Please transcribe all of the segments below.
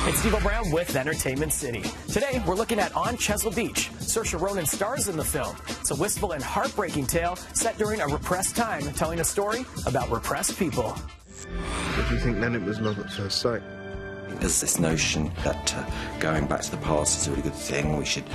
It's Devo Brown with Entertainment City. Today, we're looking at On Chesil Beach. Saoirse Ronan stars in the film. It's a wistful and heartbreaking tale set during a repressed time, telling a story about repressed people. Did you think then it was love at first sight? There's this notion that going back to the past is a really good thing. We should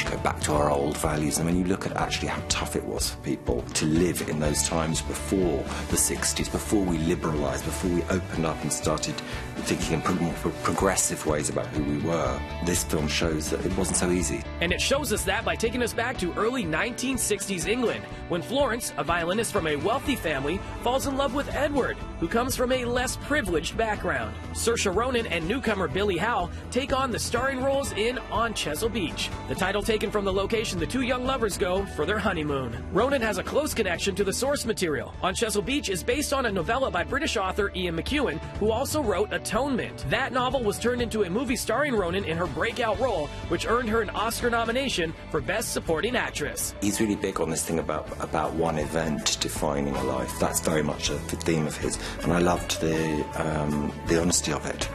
go back to our old values. And when you look at actually how tough it was for people to live in those times before the 60s, before we liberalised, before we opened up and started thinking in more progressive ways about who we were, this film shows that it wasn't so easy. And it shows us that by taking us back to early 1960s England, when Florence, a violinist from a wealthy family, falls in love with Edward, who comes from a less privileged background. Saoirse Ronan and newcomer Billy Howe take on the starring roles in On Chesil Beach, the title taken from the location the two young lovers go for their honeymoon. Ronan has a close connection to the source material. On Chesil Beach is based on a novella by British author Ian McEwan, who also wrote Atonement. That novel was turned into a movie starring Ronan in her breakout role, which earned her an Oscar nomination for Best Supporting Actress. He's really big on this thing about one event defining a life. That's very much a theme of his, and I loved the honesty of it.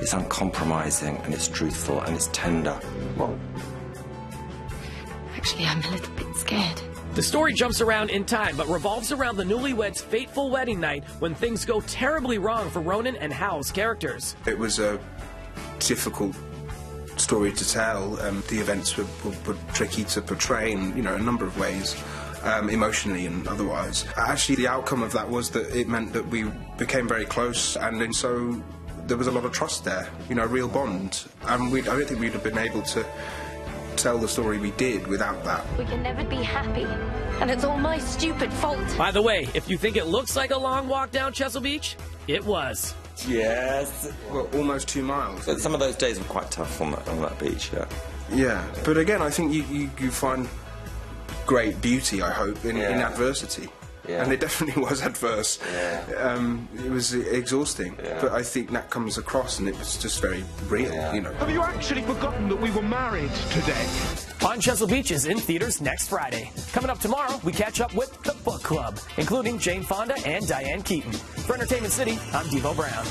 It's uncompromising, and it's truthful, and it's tender. Well, actually, I'm a little bit scared. The story jumps around in time, but revolves around the newlyweds' fateful wedding night when things go terribly wrong for Ronan and Howe's characters. It was a difficult story to tell. The events were tricky to portray in, a number of ways. Emotionally and otherwise. Actually, the outcome of that was that it meant that we became very close, and so there was a lot of trust there, a real bond. And I don't think we'd have been able to tell the story we did without that. We can never be happy, and it's all my stupid fault. By the way, if you think it looks like a long walk down Chesil Beach, it was. Yes. Well, almost 2 miles. But some of those days were quite tough on that beach, yeah. Yeah, but again, I think you find great beauty, I hope, in adversity. Yeah. And it definitely was adverse. Yeah. It was exhausting, but I think that comes across, and it was just very real, Have you actually forgotten that we were married today? On Chesil Beach is in theaters next Friday. Coming up tomorrow, we catch up with the Book Club, including Jane Fonda and Diane Keaton. For Entertainment City, I'm Devo Brown.